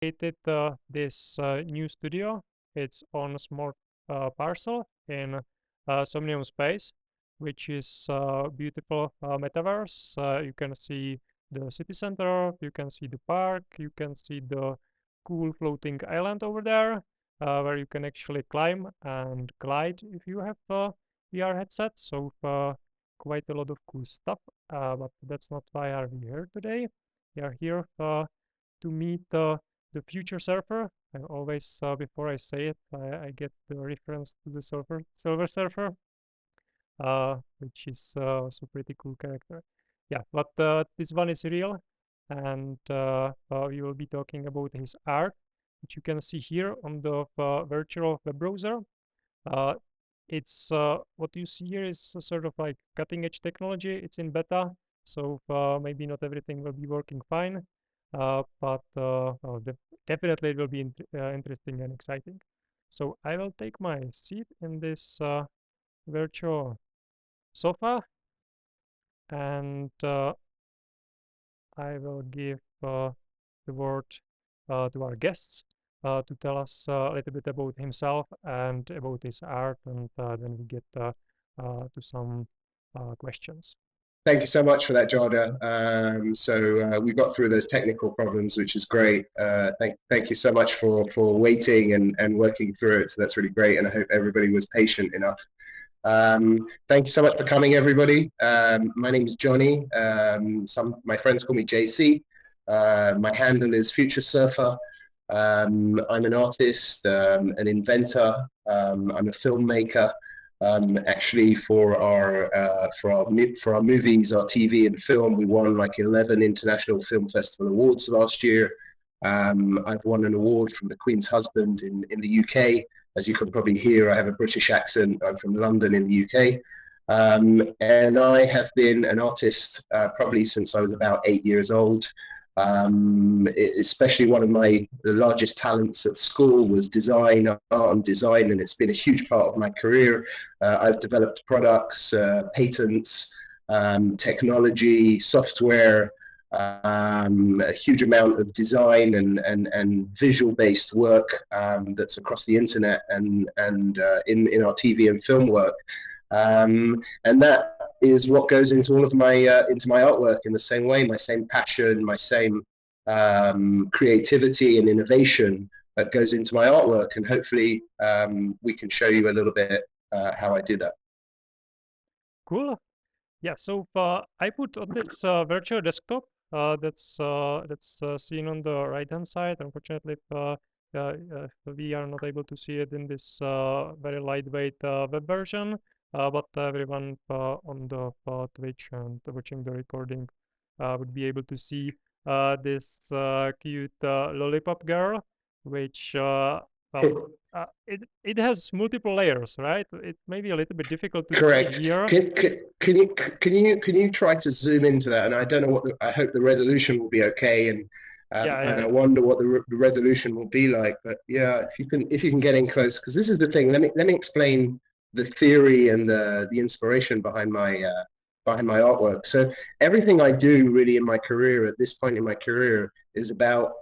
created this new studio. It's on a small parcel in Somnium Space, which is beautiful metaverse. You can see the city center, you can see the park, you can see the cool floating island over there, where you can actually climb and glide if you have a VR headset. So quite a lot of cool stuff. But that's not why are we here today. We are here to meet the FutureSurfer. I always, before I say it, I get the reference to the Silver Surfer, which is also pretty cool character. Yeah, but this one is real, and we will be talking about his art, which you can see here on the virtual web browser. Uh, it's what you see here is a sort of like cutting edge technology. It's in beta, so maybe not everything will be working fine, but well, definitely it will be interesting and exciting. So I will take my seat in this virtual sofa, and I will give the word to our guests to tell us a little bit about himself and about his art, and then we get to some questions. Thank you so much for that, Jada. We got through those technical problems, which is great. Thank you so much for waiting and working through it. So that's really great, and I hope everybody was patient enough. Thank you so much for coming, everybody. My name is Johnny. My friends call me JC. My handle is FutureSurfer. I'm an artist, an inventor. I'm a filmmaker. Actually, for our movies, our TV and film, we won like 11 International Film Festival awards last year. I've won an award from the Queen's Husband in the UK. As you can probably hear, I have a British accent. I'm from London in the UK. And I have been an artist probably since I was about 8 years old. Especially one of the largest talents at school was design, art and design, and it's been a huge part of my career. I've developed products, patents, technology, software, a huge amount of design and visual based work that's across the internet and in our TV and film work. And that is what goes into all of my artwork in the same way, my same passion, my same creativity and innovation that goes into my artwork. And hopefully we can show you a little bit how I do that. Cool. Yeah, so I put on this virtual desktop that's seen on the right-hand side. Unfortunately, we are not able to see it in this very lightweight web version, but everyone on the Twitch and watching the recording would be able to see this cute lollipop girl, which well, it has multiple layers, right? It may be a little bit difficult to Correct. see here. Can you try to zoom into that? And I don't know what I hope the resolution will be okay, and I wonder what the resolution will be like. But yeah, if you can get in close, because this is the thing. Let me explain the theory and the inspiration behind my artwork. So everything I do really in my career at this point in my career is about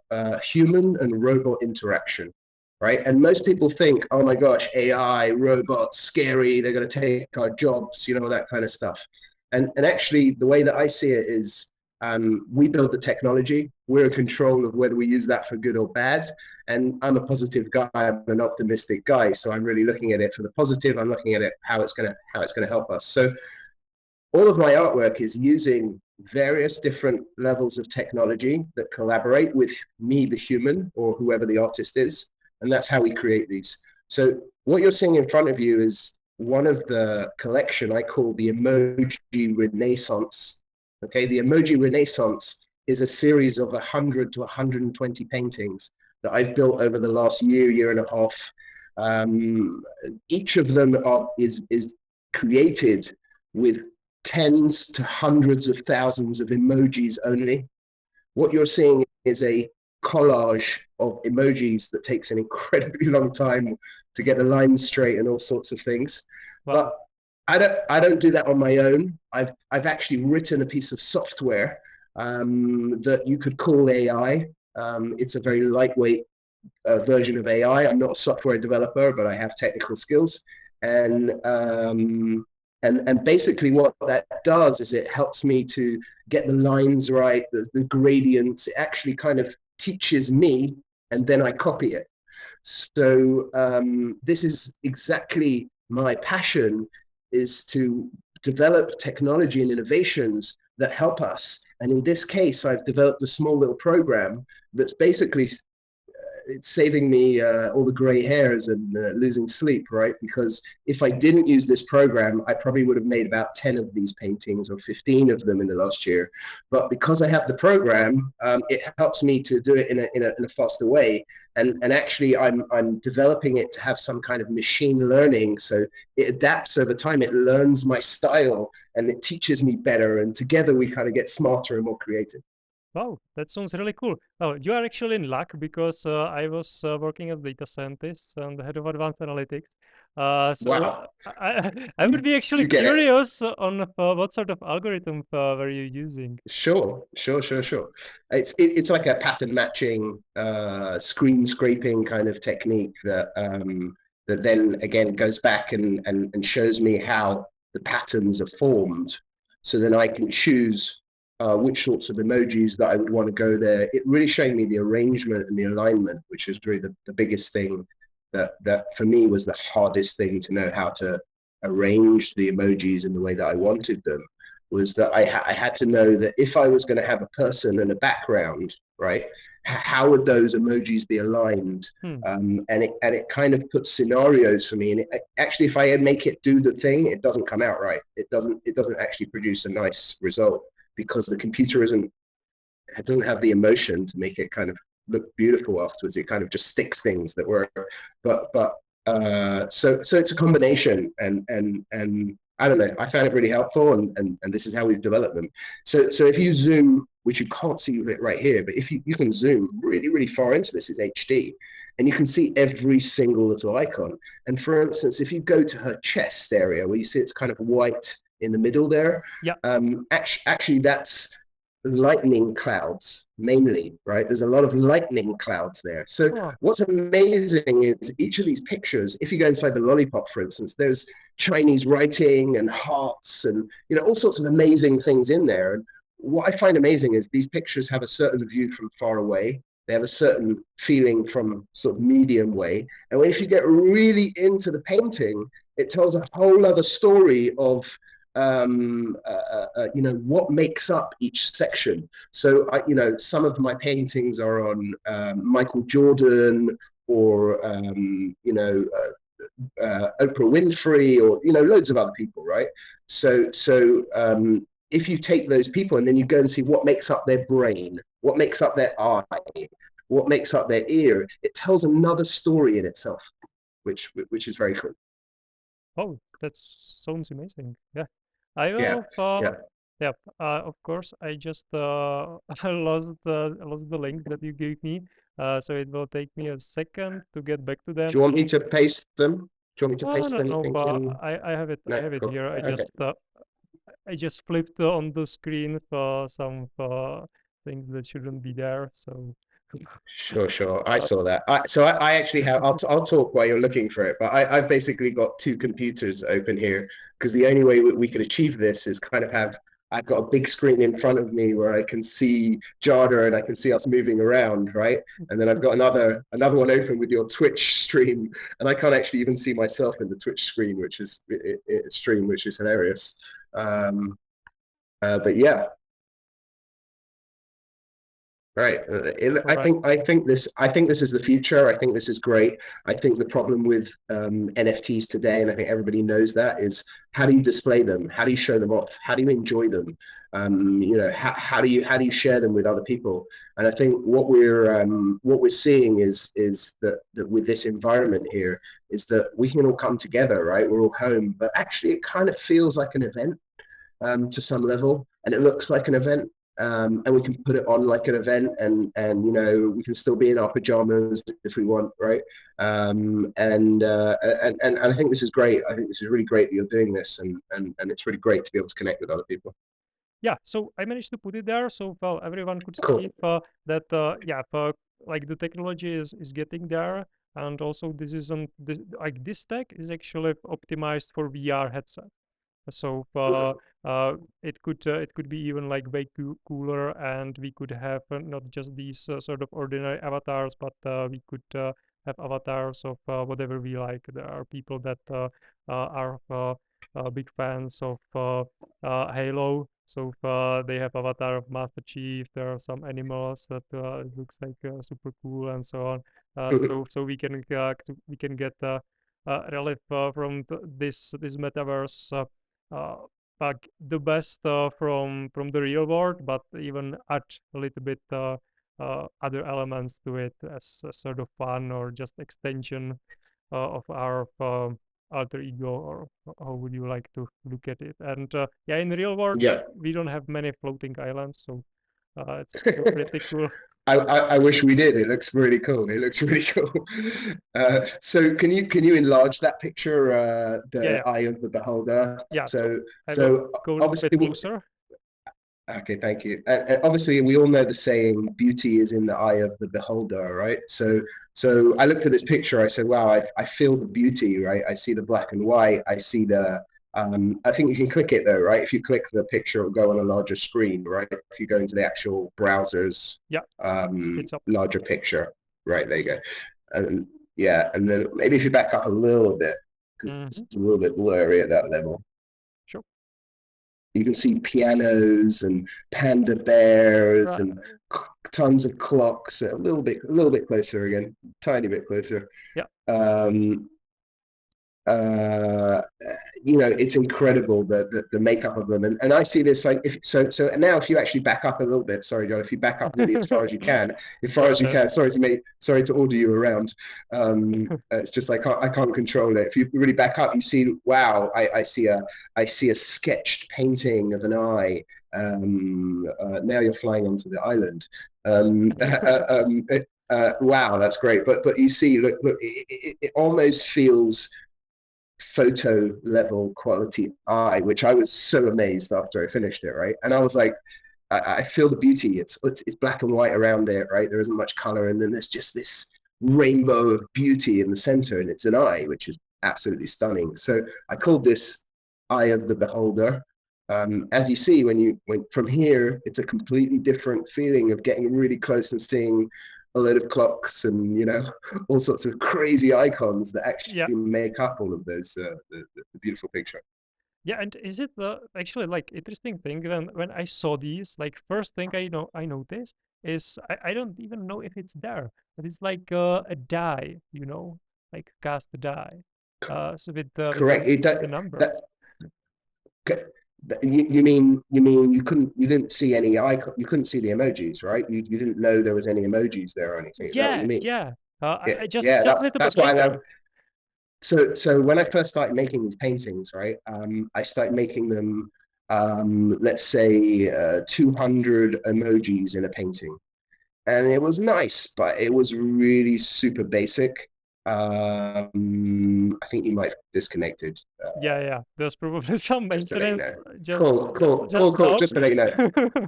human and robot interaction. Right. And most people think, oh my gosh, AI, robots, scary, they're going to take our jobs, you know, that kind of stuff. And actually, the way that I see it is we build the technology. We're in control of whether we use that for good or bad. And I'm a positive guy. I'm an optimistic guy. So I'm really looking at it for the positive. I'm looking at it how it's going to help us. So all of my artwork is using various different levels of technology that collaborate with me, the human, or whoever the artist is. And that's how we create these. So what you're seeing in front of you is one of the collection I call the Emoji Renaissance. Okay, the Emoji Renaissance is a series of 100 to 120 paintings that I've built over the last year and a half. Each of them is created with tens to hundreds of thousands of emojis only. What you're seeing is a collage of emojis that takes an incredibly long time to get the lines straight and all sorts of things. Wow. But I don't do that on my own. I've actually written a piece of software that you could call AI. It's a very lightweight version of AI. I'm not a software developer, but I have technical skills, and and basically what that does is it helps me to get the lines right, the gradients. It actually kind of teaches me, and then I copy it. So this is exactly my passion, is to develop technology and innovations that help us. And in this case, I've developed a small little program that's basically it's saving me all the gray hairs and losing sleep, right? Because if I didn't use this program, I probably would have made about 10 of these paintings or 15 of them in the last year. But because I have the program, it helps me to do it in a faster way. And actually, I'm developing it to have some kind of machine learning. So it adapts over time. It learns my style and it teaches me better. And together we kind of get smarter and more creative. Wow, that sounds really cool. Oh, you are actually in luck because I was working as data scientist and head of advanced analytics. So Wow. I would be actually You get it. curious on what sort of algorithm were you using? Sure. It's like a pattern matching, screen scraping kind of technique that then again goes back and shows me how the patterns are formed. So then I can choose which sorts of emojis that I would want to go there. It really showing me the arrangement and the alignment, which is really the biggest thing that for me was the hardest thing to know how to arrange the emojis in the way that I wanted them. Was that I had to know that if I was going to have a person and a background, right, how would those emojis be aligned? Hmm. And it kind of puts scenarios for me. And actually, if I make it do the thing, it doesn't come out right. It doesn't actually produce a nice result because the computer isn't it doesn't have the emotion to make it kind of look beautiful afterwards. It kind of just sticks things that were, so it's a combination, and I don't know. I found it really helpful, and this is how we've developed them. So if you zoom, which you can't see it right here, but if you can zoom really far into this, is HD, and you can see every single little icon. And for instance, if you go to her chest area where you see it's kind of white in the middle there, Yeah. actually that's lightning clouds mainly, right? There's a lot of lightning clouds there. So Oh, what's amazing is each of these pictures, if you go inside the lollipop, for instance, there's Chinese writing and hearts and all sorts of amazing things in there. And what I find amazing is these pictures have a certain view from far away. They have a certain feeling from sort of medium way. And if you get really into the painting, it tells a whole other story of what makes up each section. So, some of my paintings are on Michael Jordan or, Oprah Winfrey or, loads of other people, right? So if you take those people and then you go and see what makes up their brain, what makes up their eye, what makes up their ear, it tells another story in itself, which is very cool. oh, that sounds amazing. Yeah. I Yeah, will. yeah. Yeah. Of course, I just lost the link that you gave me. So it will take me a second to get back to Do them. you want me to paste them? Do you want me to Oh, paste no, no, anything but in? I have it. I No, have it cool. here. Okay. I just flipped on the screen for some things that shouldn't be there. So Sure. I uh, saw that. I actually have. I'll talk while you're looking for it. But I've basically got two computers open here because the only way we could achieve this is kind of have. I've got a big screen in front of me where I can see Jada and I can see us moving around, right? And then I've got another one open with your Twitch stream, and I can't actually even see myself in the Twitch screen, which is stream, which is hilarious. Um, but yeah, right. right. I think this is the future. I think this is great. I think the problem with NFTs today, and I think everybody knows that, is how do you display them? How do you show them off? How do you enjoy them? How do you share them with other people? And I think what we're seeing is that with this environment here is that we can all come together, right? We're all home, but actually it kind of feels like an event to some level, and it looks like an event. And we can put it on like an event, and we can still be in our pajamas if we want, right? And I think this is great. I think this is really great that you're doing this, and it's really great to be able to connect with other people. yeah, so I managed to put it there, so well, everyone could Cool. see that yeah, like the technology is getting there, and also this isn't this like this tech is actually optimized for VR headset. So it could be even like way cooler, and we could have not just these sort of ordinary avatars, but we could have avatars of whatever we like. There are people that are big fans of Halo, so they have avatar of Master Chief. There are some animals that it looks like super cool and so on. So we can get relief from this metaverse. Uh, like the best from the real world, but even add a little bit other elements to it as a sort of fun or just extension of our alter ego, or how would you like to look at it? And yeah, in the real world, Yeah. we don't have many floating islands, so it's still pretty cool. I wish we did. It looks really cool. It looks really cool. So can you enlarge that picture, Yeah, the yeah, eye of the beholder? yeah. So So I will so go a little bit obviously, closer. okay, thank you. Obviously, we all know the saying, "Beauty is in the eye of the beholder," right? So I looked at this picture. I said, "Wow, I feel the beauty, right? I see the black and white. I see the." I think you can click it though, right? If you click the picture, it'll go on a larger screen, right? If you go into the actual browser's Yeah, it's up. larger picture, right? There you go. And yeah, and then maybe if you back up a little bit, because Hmm. it's a little bit blurry at that level. Sure. You can see pianos and panda bears Right. and tons of clocks. A little bit closer again, tiny bit closer. Yeah. Um, uh, you know, it's incredible the makeup of them. And I see this like if so now if you actually back up a little bit, sorry John, if you back up really as far as you can, as far Sure, as you sure. can. Sorry to order you around. It's just I can't control it. If you really back up, you see wow, I see a sketched painting of an eye. Now you're flying onto the island. Wow, that's great. But you see, look, it almost feels photo level quality eye, which I was so amazed after I finished it, right? And I was like, I feel the beauty. It's black and white around it, right? There isn't much color, and then there's just this rainbow of beauty in the center, and it's an eye, which is absolutely stunning. So I called this Eye of the Beholder. As you see, when from here, it's a completely different feeling of getting really close and seeing a load of clocks and all sorts of crazy icons that Yeah. actually make up all of those the beautiful picture. Yeah, and is it actually like interesting thing when I saw these, like first thing I noticed is I don't even know if it's there, but it's like a die, like cast a die, so Correct. with the That numbers. you mean you didn't see any icon, you couldn't see the emojis, right? You didn't know there was any emojis there or anything. Is that what you Yeah, mean? yeah. Yeah, I yeah. just a little bit That's why I later. know. So when I first started making these paintings, right, I started making them, let's say, 200 emojis in a painting, and it was nice, but it was really super basic. I think you might have disconnected. Yeah, yeah. There's probably some Just to let you know. maintenance. Cool. Now. Just to let you know.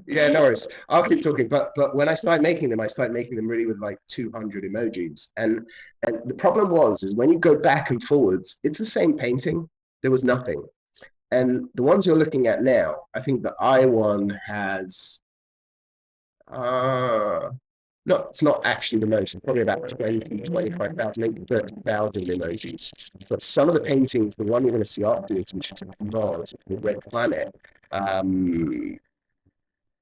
Yeah, no worries. I'll keep talking. But when I started making them, I started making them really with like 200 emojis. And the problem was is when you go back and forwards, it's the same painting. There was nothing. And the ones you're looking at now, I think the I one has no, it's not actually the most. It's probably about 20, 25,000, maybe 30,000 emojis. But some of the paintings, the one you're going to see afterwards, which is Mars, the Red Planet, um,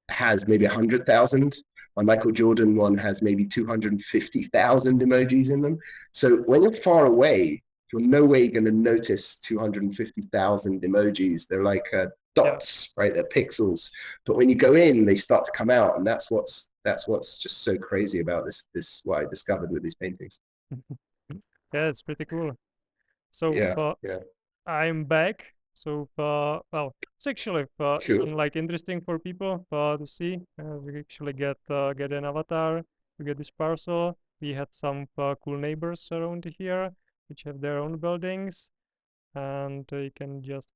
has maybe 100,000. My Michael Jordan one has maybe 250,000 emojis in them. So when you're far away, you're no way going to notice 250,000 emojis. They're like Yeah. dots, right? They're pixels. But when you go in, they start to come out, and that's what's just so crazy about this what I discovered with these paintings. Yeah, it's pretty cool. So Yeah, yeah, I'm back. So well, it's actually sure. like interesting for people to see. We actually get an avatar. We get this parcel. We had some cool neighbors around here, which have their own buildings, and you can just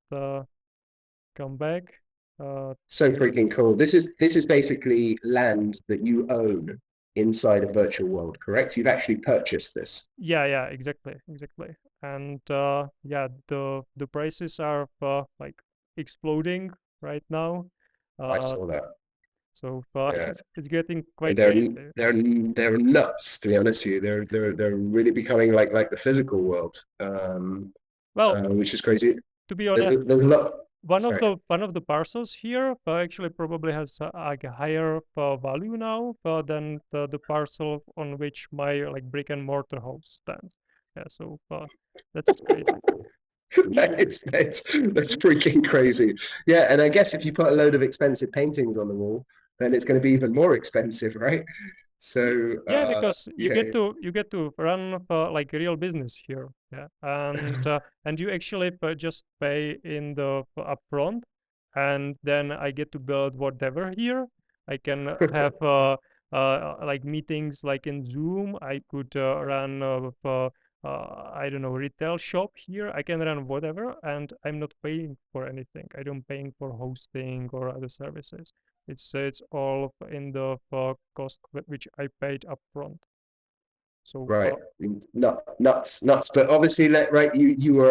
come back. So freaking cool. This is basically land that you own inside a virtual world, correct? You've actually purchased this. Yeah, exactly. And yeah, the prices are like exploding right now. I Uh, saw that. so Yeah. it's getting quite They're crazy. they're they're nuts, to be honest with you. They're really becoming like the physical world, Well, which is crazy. to be honest, There's a lot. Sorry. one of the parcels here actually probably has like a higher value now than the parcel on which my like brick and mortar house stands. Yeah, so that's crazy. That's freaking crazy. Yeah, and I guess if you put a load of expensive paintings on the wall, then it's going to be even more expensive, right? So Yeah, because yeah, you get to run like a real business here. Yeah, and you actually just pay in the upfront, and then I get to build whatever here. I can have like meetings like in Zoom. I could run I don't know, retail shop here. I can run whatever, and I'm not paying for anything. I don't paying for hosting or other services. It's all in the cost which I paid upfront. So right. Nuts. But obviously, right, you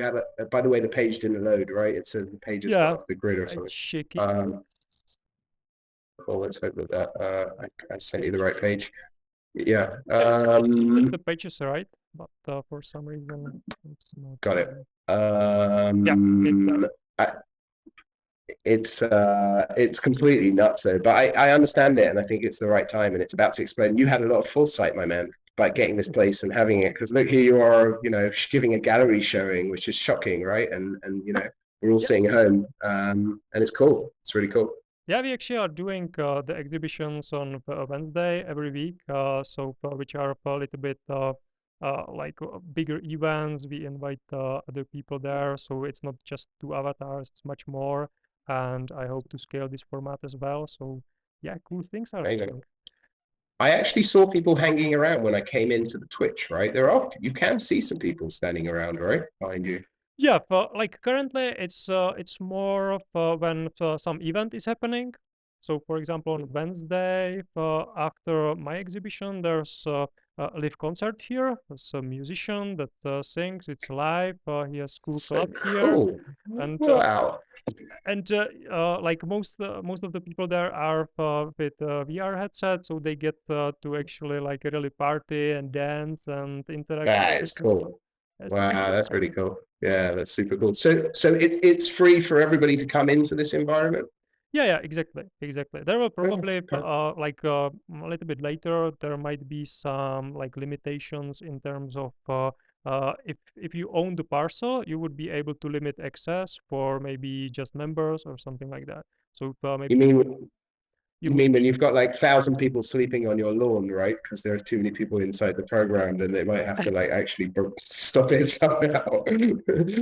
have a. By the way, the page didn't load, right? It says the page has got yeah, off the grid or it's something. shaky. Um, cool. Let's hope that I sent you the right page. Yeah. Yeah, it seems that the page is right, but for some reason it's not. Got it. Yeah, it's there. I, it's completely nuts though, but I understand it and I think it's the right time and it's about to explode. And you had a lot of foresight, my man, by getting this place and having it. Because look, here you are, giving a gallery showing, which is shocking, right? And we're all Yeah, sitting at home, and it's cool. It's really cool. yeah, we actually are doing the exhibitions on Wednesday every week. So which are a little bit like bigger events. We invite other people there, so it's not just two avatars; it's much more. And I hope to scale this format as well. So yeah, cool things are Amazing. happening. I actually saw people hanging around when I came into the Twitch, right? You can see some people standing around, right? Behind you. Yeah, like currently it's more of when some event is happening. So for example, on Wednesday, after my exhibition, there's a live concert here. There's a musician that sings. It's live. He has cool So club here, cool. and Wow. like most of the people there are with VR headset, so they get to actually like really party and dance and interact That with is people. cool. It's pretty Wow, cool. that's really cool. Yeah, that's super cool. So it's free for everybody to come into this environment. Yeah, exactly. There will Yeah, probably okay. like a little bit later there might be some like limitations in terms of if you own the parcel, you would be able to limit access for maybe just members or something like that. So You maybe mean you you would mean when be you've got like 1,000 people sleeping on your lawn, right? Because there's too many people inside the program, then they might have to like actually stop it somehow.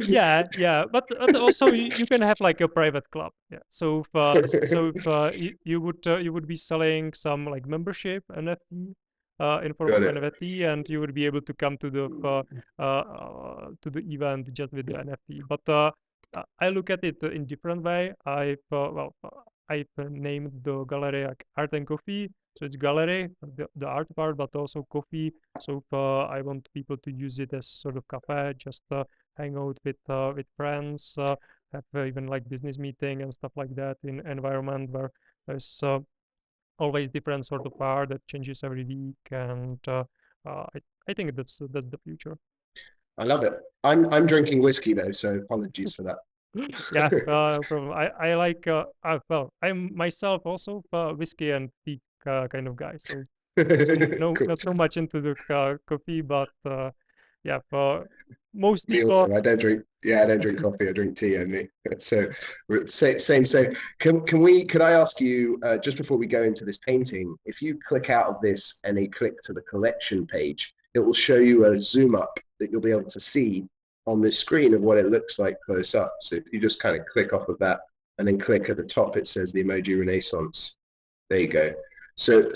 yeah, but also you can have like a private club. Yeah. So if you would be selling some like membership NFT in form Got of it. NFT, and you would be able to come to the event just with the NFT. But I look at it in different way. I've named the gallery like Art and Coffee. So it's gallery, the art part, but also coffee. So I want people to use it as sort of cafe, just hang out with friends, have even like business meeting and stuff like that in environment where there's always different sort of art that changes every week, and I think that's the future. I love it. I'm drinking whiskey though, so apologies for Yeah, that. no problem. I like I'm myself also whiskey and tea kind of guy, so Cool. not so much into the coffee, but yeah, for most Me people. also. I don't drink. Yeah, I don't drink coffee. I drink tea only. So same. Could I ask you just before we go into this painting, if you click out of this and then click to the collection page, it will show you a zoom up that you'll be able to see on this screen of what it looks like close up. So if you just kind of click off of that and then click at the top, it says the emoji Renaissance. There you go. So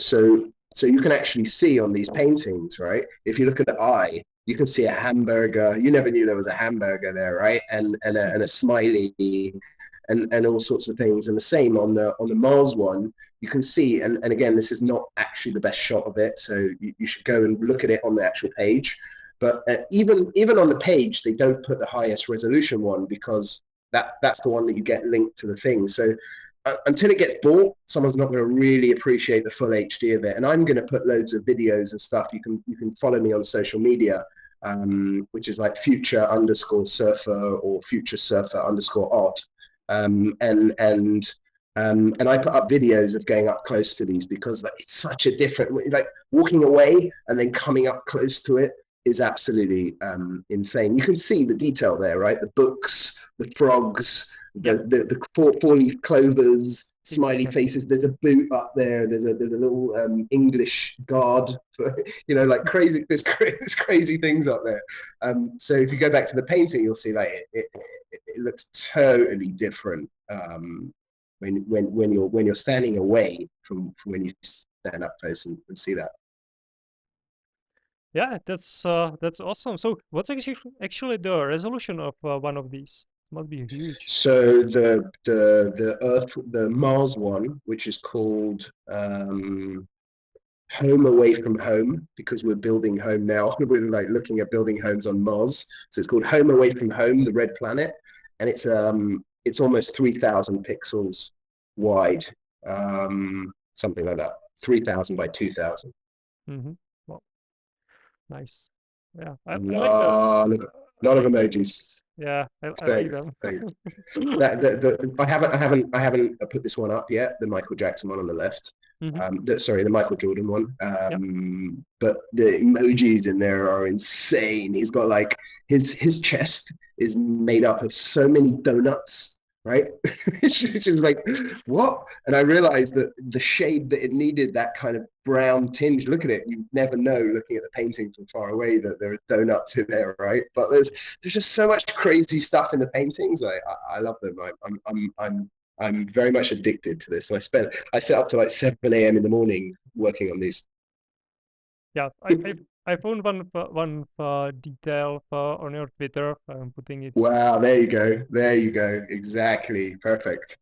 you can actually see on these paintings, right? If you look at the eye, you can see a hamburger. You never knew there was a hamburger there, right? And a smiley, and all sorts of things. And the same on the Mars one, you can see, and again, this is not actually the best shot of it, so you should go and look at it on the actual page. But even on the page, they don't put the highest resolution one because that's the one that you get linked to the thing. So until it gets bought, someone's not going to really appreciate the full HD of it. And I'm going to put loads of videos and stuff. You can follow me on social media, which is like future_surfer or FutureSurfer_art. And I put up videos of going up close to these because like, it's such a different, like walking away and then coming up close to it is absolutely insane. You can see the detail there, right? The books, the frogs, the four-leaf clovers, smiley faces. There's a boot up there. There's a little English guard for, like crazy. There's crazy things up there. So if you go back to the painting, you'll see like it looks totally different when you're standing away from when you stand up close and see that. Yeah, that's awesome. So what's actually the resolution of one of these? It must be huge. So the Mars one, which is called Home Away from Home, because we're building home now. We're like looking at building homes on Mars. So it's called Home Away from Home, the Red Planet, and it's almost 3,000 pixels wide, something like that, 3,000 by 2,000. Mm-hmm. Well, nice. Yeah, I like Lot of emojis. Yeah, I like Thanks, them. thanks. I haven't put this one up yet. The Michael Jackson one on the left. Mm-hmm. The Michael Jordan one. Yep. But the emojis in there are insane. He's got like his chest is made up of so many donuts, right? Which is like, what? And I realized that the shade that it needed, that kind of brown tinge. Look at it. You never know, looking at the painting from far away, that there are donuts in there, right? But there's just so much crazy stuff in the paintings. I love them. I'm very much addicted to this. I set up to like 7 a.m. in the morning working on these. Yeah, I found one detail on your Twitter. I'm putting it. Wow, there you go. There you go. Exactly. Perfect.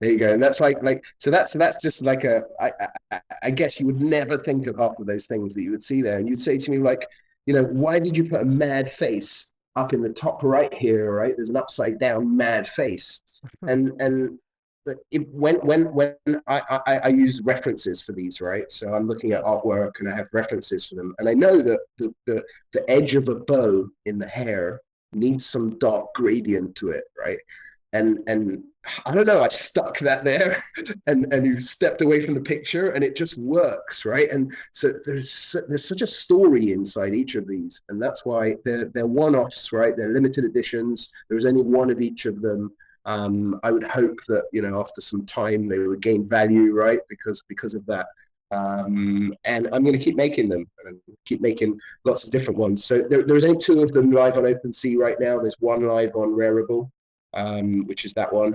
There you go. And that's so that's just like I guess you would never think of half of those things that you would see there. And you'd say to me, like, why did you put a mad face up in the top right here, right? There's an upside down mad face. And when I use references for these, right? So I'm looking at artwork and I have references for them. And I know that the edge of a bow in the hair needs some dark gradient to it, right? And I don't know, I stuck that there and you stepped away from the picture and it just works, right? And so there's such a story inside each of these, and that's why they're one-offs, right? They're limited editions. There's only one of each of them. I would hope that after some time they would gain value, right? Because of that. And I'm going to keep making them and keep making lots of different ones. So there's only 2 of them live on OpenSea right now. There's one live on Rarible, which is that one.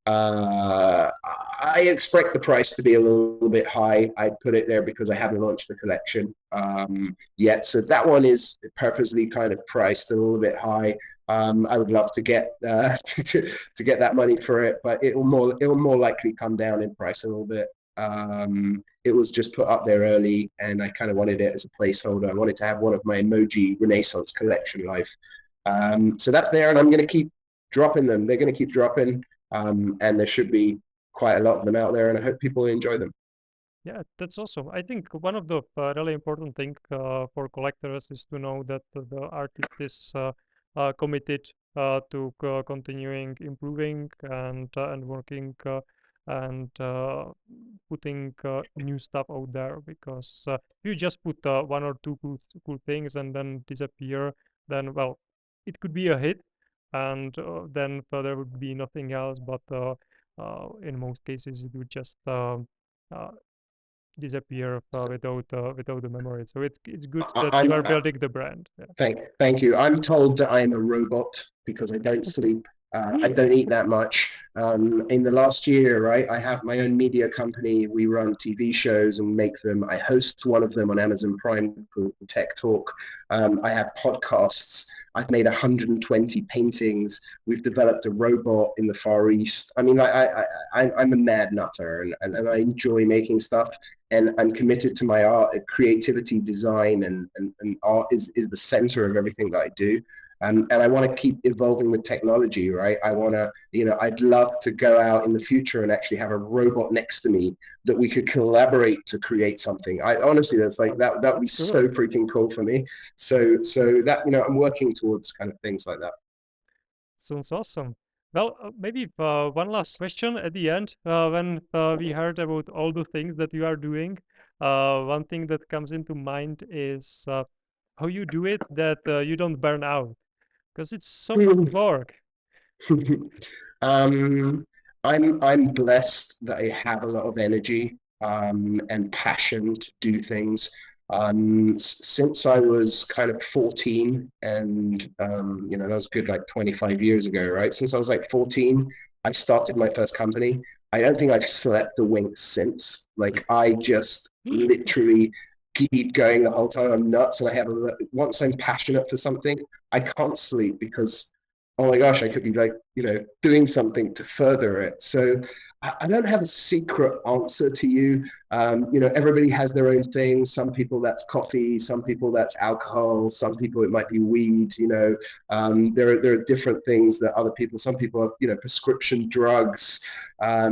I expect the price to be a little bit high. I put it there because I haven't launched the collection yet. So that one is purposely kind of priced a little bit high. I would love to get to get that money for it, but it will more likely come down in price a little bit. It was just put up there early, and I kind of wanted it as a placeholder. I wanted to have one of my emoji Renaissance collection live. So that's there, and I'm going to keep dropping them. They're going to keep dropping, and there should be quite a lot of them out there, and I hope people enjoy them. Yeah, that's awesome. I think one of the really important thing for collectors is to know that the artist is committed to continuing improving and working and putting new stuff out there, because if you just put 1 or 2 cool things and then disappear, then, well, it could be a hit, and then there would be nothing else, but in most cases it would just disappear without the memory. So it's good that you are building the brand. Yeah. Thank you. I'm told that I'm a robot because I don't sleep. I don't eat that much. In the last year, right, I have my own media company. We run TV shows and make them. I host one of them on Amazon Prime called Tech Talk. I have podcasts. I've made 120 paintings. We've developed a robot in the Far East. I mean, I'm a mad nutter, and I enjoy making stuff. And I'm committed to my art. Creativity, design, and art is the center of everything that I do. And I want to keep evolving with technology, right? I want to, I'd love to go out in the future and actually have a robot next to me that we could collaborate to create something. I honestly, that's like that would be so freaking cool for me. So that, I'm working towards kind of things like that. Sounds awesome. Well, maybe one last question at the end. When we heard about all the things that you are doing, one thing that comes into mind is how you do it that you don't burn out, because it's so much work. um, I'm blessed that I have a lot of energy and passion to do things. Since I was kind of 14, and that was good like 25 years ago, right? Since I was like 14, I started my first company. I don't think I've slept a wink since. Like I just literally keep going the whole time. I'm nuts, and once I'm passionate for something, I can't sleep because oh my gosh, I could be like, doing something to further it. So I don't have a secret answer to you. Everybody has their own thing. Some people that's coffee, some people that's alcohol, some people it might be weed. There are different things that other people. Some people have prescription drugs. I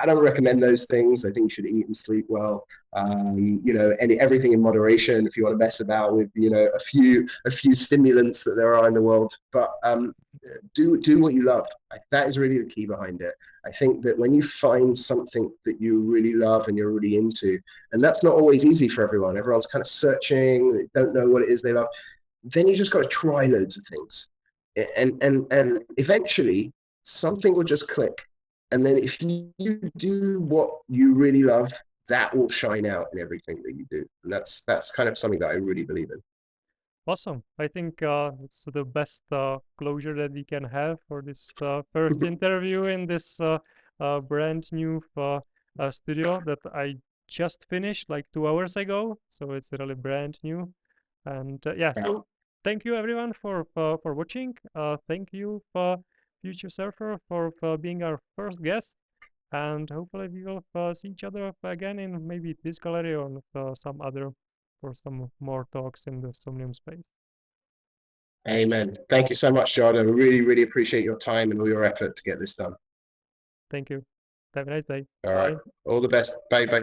don't recommend those things. I think you should eat and sleep well. Everything in moderation. If you want to mess about with a few stimulants that there are in the world, but do what you love. That is really the key behind it. I think that when you find something that you really love and you're really into, and that's not always easy for everyone. Everyone's kind of searching, they don't know what it is they love. Then you just got to try loads of things, and eventually something will just click. And then if you do what you really love, that will shine out in everything that you do. And that's kind of something that I really believe in. Awesome. I think it's the best closure that we can have for this first interview in this brand new studio that I just finished like 2 hours ago. So it's really brand new. And yeah, so thank you everyone for watching. Thank you FutureSurfer for being our first guest. And hopefully we will see each other again in maybe this gallery or some other for some more talks in the Somnium space. Amen. Thank you so much, Jordan. I really, really appreciate your time and all your effort to get this done. Thank you. Have a nice day. All Bye. right. All the best. Bye bye.